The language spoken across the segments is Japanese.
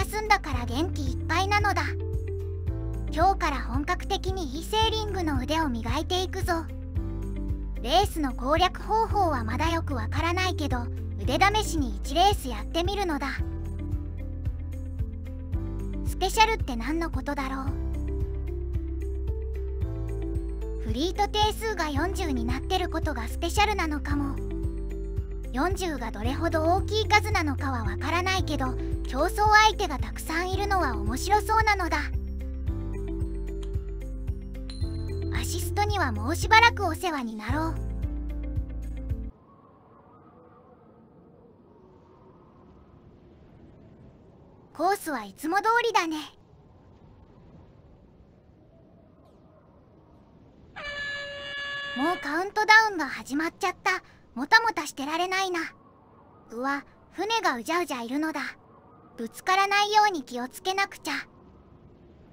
休んだから元気いっぱいなのだ。今日から本格的にイーセーリングの腕を磨いていくぞ。レースの攻略方法はまだよくわからないけど、腕試しに1レースやってみるのだ。スペシャルって何のことだろう。フリート定数が40になってることがスペシャルなのかも。40がどれほど大きい数なのかはわからないけど、競争相手がたくさんいるのは面白そうなのだ。アシストにはもうしばらくお世話になろう。コースはいつも通りだね。もうカウントダウンが始まっちゃった。もたもたしてられないな。うわ、船がうじゃうじゃいるのだ。ぶつからないように気をつけなくちゃ。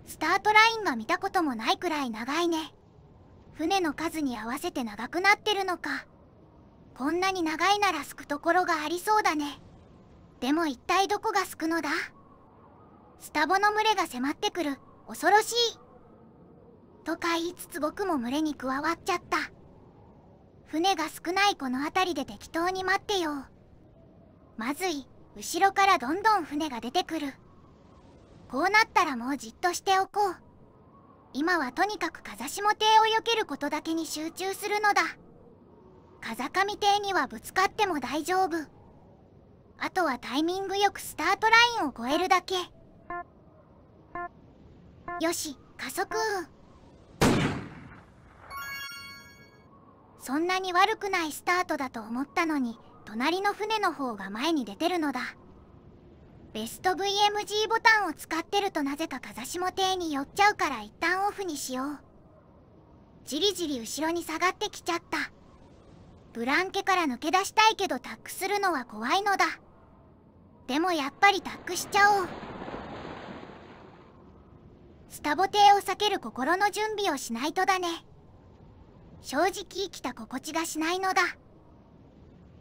スタートラインが見たこともないくらい長いね。船の数に合わせて長くなってるのか。こんなに長いならすくところがありそうだね。でも一体どこがすくのだ？スタボの群れが迫ってくる。恐ろしい。とか言いつつ僕も群れに加わっちゃった。船が少ないこの辺りで適当に待ってよう。まずい。後ろからどんどん船が出てくる。こうなったらもうじっとしておこう。今はとにかく風下艇を避けることだけに集中するのだ。風上艇にはぶつかっても大丈夫。あとはタイミングよくスタートラインを越えるだけ。よし、加速。そんなに悪くないスタートだと思ったのに、隣の船の方が前に出てるのだ。ベスト VMG ボタンを使ってるとなぜか風下艇に寄っちゃうから一旦オフにしよう。じりじり後ろに下がってきちゃった。ブランケから抜け出したいけどタックするのは怖いのだ。でもやっぱりタックしちゃおう。スタボ艇を避ける心の準備をしないとだね。正直生きた心地がしないのだ。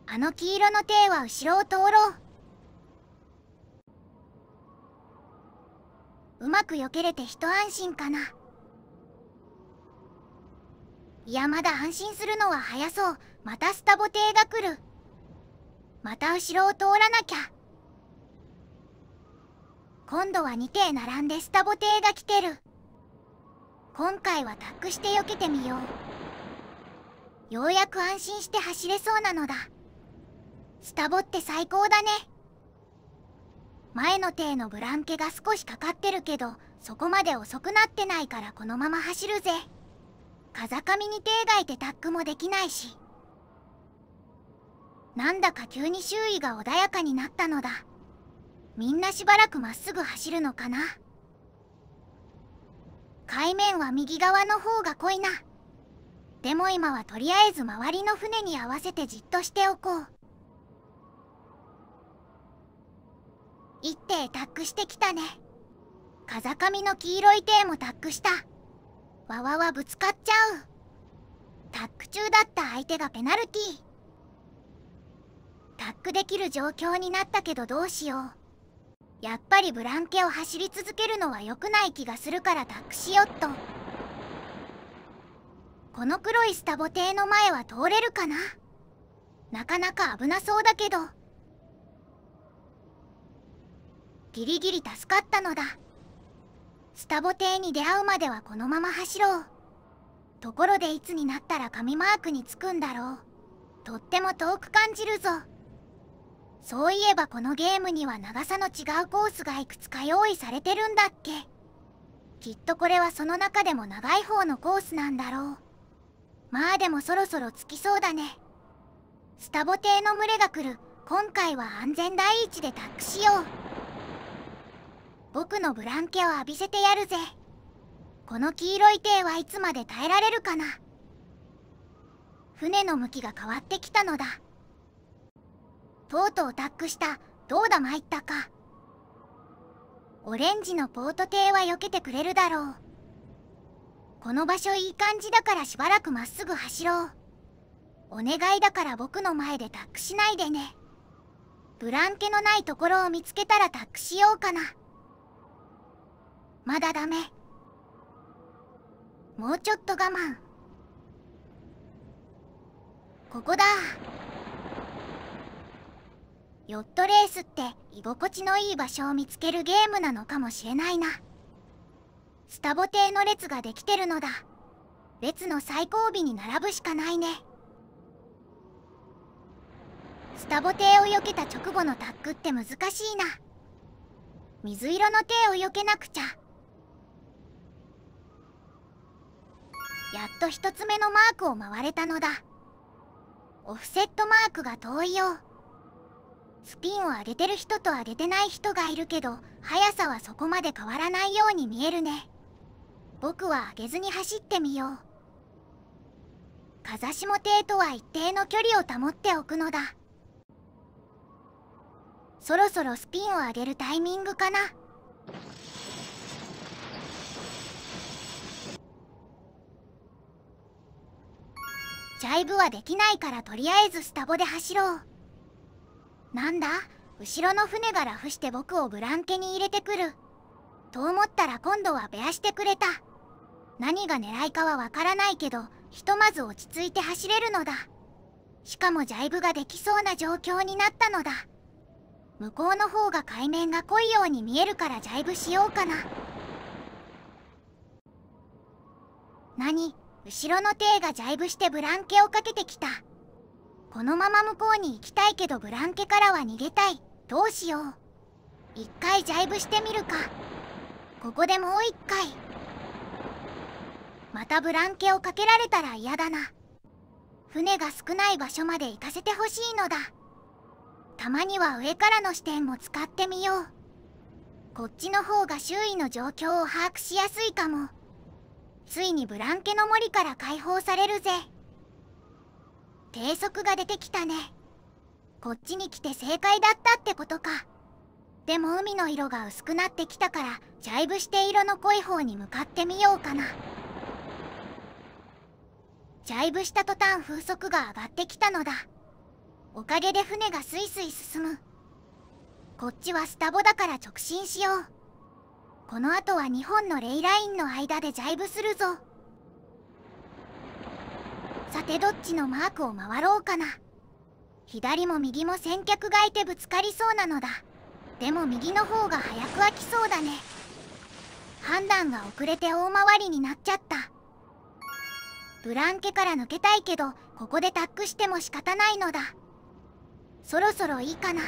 あの黄色の艇は後ろを通ろう。うまく避けれて一安心かな。いや、まだ安心するのは早そう。またスタボ艇が来る。また後ろを通らなきゃ。今度は2艇並んでスタボ艇が来てる。今回はタックして避けてみよう。ようやく安心して走れそうなのだ。スタボって最高だね。前の艇のブランケが少しかかってるけど、そこまで遅くなってないからこのまま走るぜ。風上に艇がいてタックもできないし。なんだか急に周囲が穏やかになったのだ。みんなしばらくまっすぐ走るのかな。海面は右側の方が濃いな。でも今はとりあえず周りの船に合わせてじっとしておこう。一艇タックしてきたね。風上の黄色い艇もタックした。わわわぶつかっちゃう。タック中だった相手がペナルティー。タックできる状況になったけどどうしよう。やっぱりブランケを走り続けるのは良くない気がするからタックしよっと。この黒いスタボ艇の前は通れるかな。なかなか危なそうだけど。ギリギリ助かったのだ。スタボ艇に出会うまではこのまま走ろう。ところでいつになったら紙マークにつくんだろう。とっても遠く感じるぞ。そういえばこのゲームには長さの違うコースがいくつか用意されてるんだっけ。きっとこれはその中でも長い方のコースなんだろう。まあでもそろそろ着きそうだね。スタボ艇の群れが来る。今回は安全第一でタックしよう。僕のブランケを浴びせてやるぜ。この黄色い艇はいつまで耐えられるかな。船の向きが変わってきたのだ。とうとうタックした。どうだ参ったか。オレンジのポート艇は避けてくれるだろう。この場所いい感じだからしばらくまっすぐ走ろう。お願いだから僕の前でタックしないでね。ブランケのないところを見つけたらタックしようかな。まだダメ。もうちょっと我慢。ここだ。ヨットレースって居心地のいい場所を見つけるゲームなのかもしれないな。スタボ艇の列ができてるのだ。列の最後尾に並ぶしかないね。スタボ艇を避けた直後のタックって難しいな。水色の艇を避けなくちゃ。やっと一つ目のマークを回れたのだ。オフセットマークが遠いよ。スピンを上げてる人と上げてない人がいるけど、速さはそこまで変わらないように見えるね。僕は上げずに走ってみよう。風下艇とは一定の距離を保っておくのだ。そろそろスピンを上げるタイミングかな。ジャイブはできないからとりあえずスタボで走ろう。なんだ、後ろの船がラフして僕をブランケに入れてくる。と思ったら今度はベアしてくれた。何が狙いかはわからないけど、ひとまず落ち着いて走れるのだ。しかもジャイブができそうな状況になったのだ。向こうの方が海面が濃いように見えるからジャイブしようかな。何？後ろの艇がジャイブしてブランケをかけてきた。このまま向こうに行きたいけどブランケからは逃げたい。どうしよう。一回ジャイブしてみるか。ここでもう一回。またブランケをかけられたら嫌だな。船が少ない場所まで行かせてほしいのだ。たまには上からの視点も使ってみよう。こっちの方が周囲の状況を把握しやすいかも。ついにブランケの森から解放されるぜ。低速が出てきたね。こっちに来て正解だったってことか。でも海の色が薄くなってきたから、ジャイブして色の濃い方に向かってみようかな。ジャイブした途端風速が上がってきたのだ。おかげで船がスイスイ進む。こっちはスタボだから直進しよう。この後は2本のレイラインの間でジャイブするぞ。さてどっちのマークを回ろうかな。左も右も先客がいてぶつかりそうなのだ。でも右の方が早く開きそうだね。判断が遅れて大回りになっちゃった。ブランケから抜けたいけど、ここでタックしても仕方ないのだ。そろそろいいかな。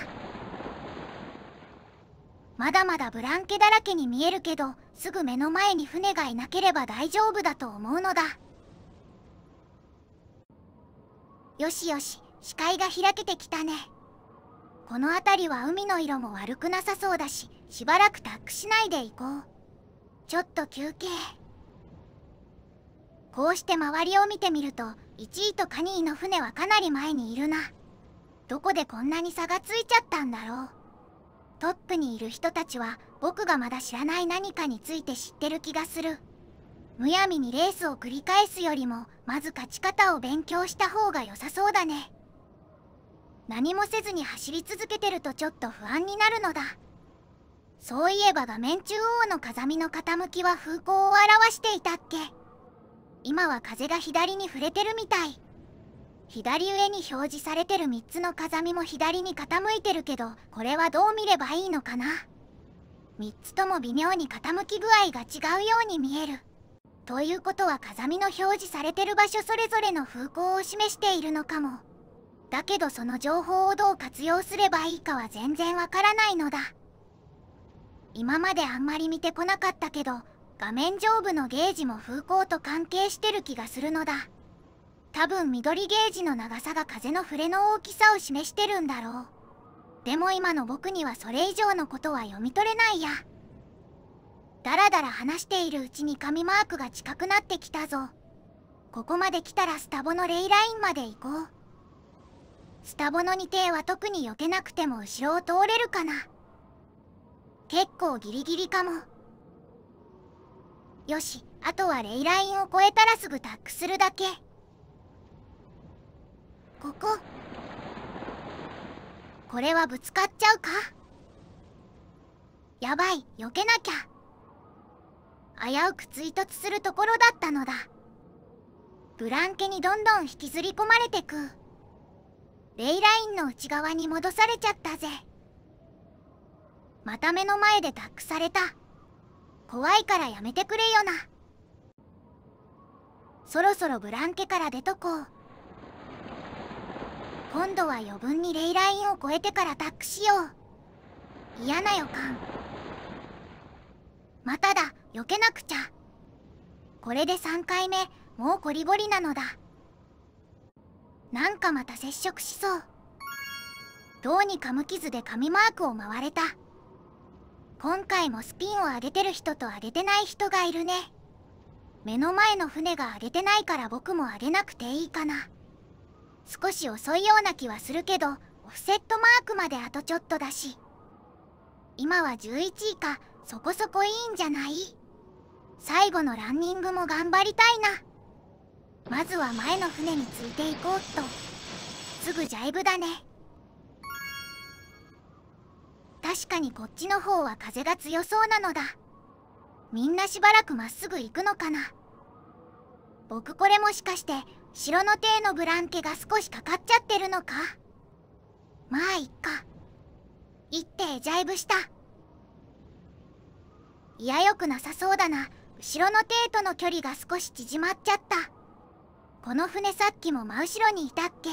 まだまだブランケだらけに見えるけど、すぐ目の前に船がいなければ大丈夫だと思うのだ。よしよし、視界が開けてきたね。この辺りは海の色も悪くなさそうだし、しばらくタックしないで行こう。ちょっと休憩。こうして周りを見てみると、1位とカニーの船はかなり前にいるな。どこでこんなに差がついちゃったんだろう。トップにいる人たちは僕がまだ知らない何かについて知ってる気がする。むやみにレースを繰り返すよりもまず勝ち方を勉強した方が良さそうだね。何もせずに走り続けてるとちょっと不安になるのだ。そういえば画面中央の風見の傾きは風向を表していたっけ。今は風が左に触れてるみたい。左上に表示されてる3つの風見も左に傾いてるけど、これはどう見ればいいのかな。3つとも微妙に傾き具合が違うように見える。ということは風見の表示されてる場所それぞれの風向を示しているのかも。だけどその情報をどう活用すればいいかは全然わからないのだ。今まであんまり見てこなかったけど、画面上部のゲージも風向と関係してる気がするのだ。多分緑ゲージの長さが風の触れの大きさを示してるんだろう。でも今の僕にはそれ以上のことは読み取れないや。だらだら話しているうちに紙マークが近くなってきたぞ。ここまで来たらスタボのレイラインまで行こう。スタボの2艇は特に避けなくても後ろを通れるかな。結構ギリギリかも。よし、あとはレイラインを越えたらすぐタックするだけ。これはぶつかっちゃうか。やばい、避けなきゃ。危うく追突するところだったのだ。ブランケにどんどん引きずり込まれてく。レイラインの内側に戻されちゃったぜ。また目の前でタックされた。怖いからやめてくれよな。そろそろブランケから出とこう。今度は余分にレイラインを越えてからタックしよう。嫌な予感。まただ、避けなくちゃ。これで3回目、もうコリゴリなのだ。なんかまた接触しそう。どうにか無傷で紙マークを回れた。今回もスピンを上げてる人と上げてない人がいるね。目の前の船が上げてないから僕も上げなくていいかな。少し遅いような気はするけど、オフセットマークまであとちょっとだし。今は11位か、そこそこいいんじゃない？最後のランニングも頑張りたいな。まずは前の船についていこうっと。すぐジャイブだね。確かにこっちの方は風が強そうなのだ。みんなしばらくまっすぐ行くのかな。僕これもしかして城の艇のブランケが少しかかっちゃってるのか。まあいっか。一艇ジャイブした。いやよくなさそうだな。後ろの艇との距離が少し縮まっちゃった。この船さっきも真後ろにいたっけ。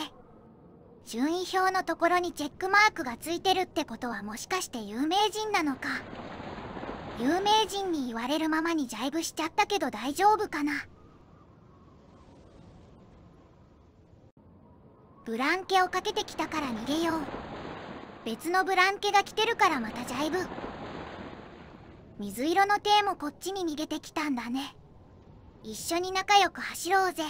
順位表のところにチェックマークがついてるってことはもしかして有名人なのか。有名人に言われるままにジャイブしちゃったけど大丈夫かな。ブランケをかけてきたから逃げよう。別のブランケが来てるからまたジャイブ。水色の艇もこっちに逃げてきたんだね。一緒に仲良く走ろうぜ。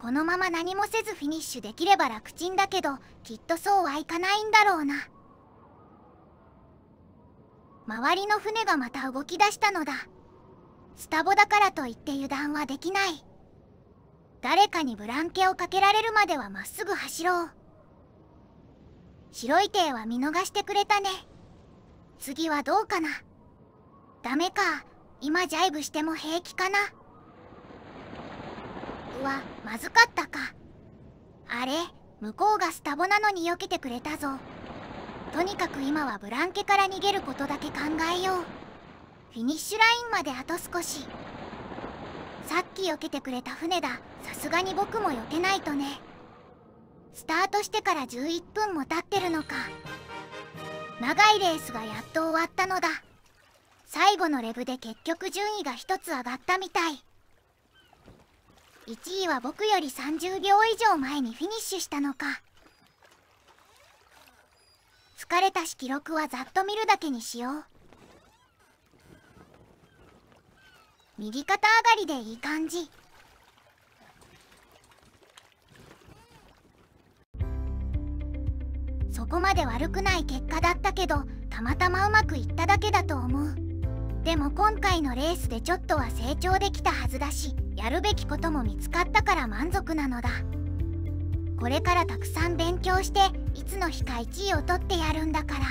このまま何もせずフィニッシュできれば楽ちんだけど、きっとそうはいかないんだろうな。周りの船がまた動き出したのだ。スタボだからといって油断はできない。誰かにブランケをかけられるまではまっすぐ走ろう。白い艇は見逃してくれたね。次はどうかな。ダメか。今ジャイブしても平気かな。うわ、まずかったか。あれ、向こうがスタボなのに避けてくれたぞ。とにかく今はブランケから逃げることだけ考えよう。フィニッシュラインまであと少し。さっき避けてくれた船だ。さすがに僕も避けないとね。スタートしてから11分も経ってるのか。長いレースがやっと終わったのだ。最後のレブで結局順位が1つ上がったみたい。1位は僕より30秒以上前にフィニッシュしたのか。疲れたし記録はざっと見るだけにしよう。右肩上がりでいい感じ。そこまで悪くない結果だったけど、たまたまうまくいっただけだと思う。でも今回のレースでちょっとは成長できたはずだし、やるべきことも見つかったから満足なのだ。これからたくさん勉強して、いつの日か1位を取ってやるんだから。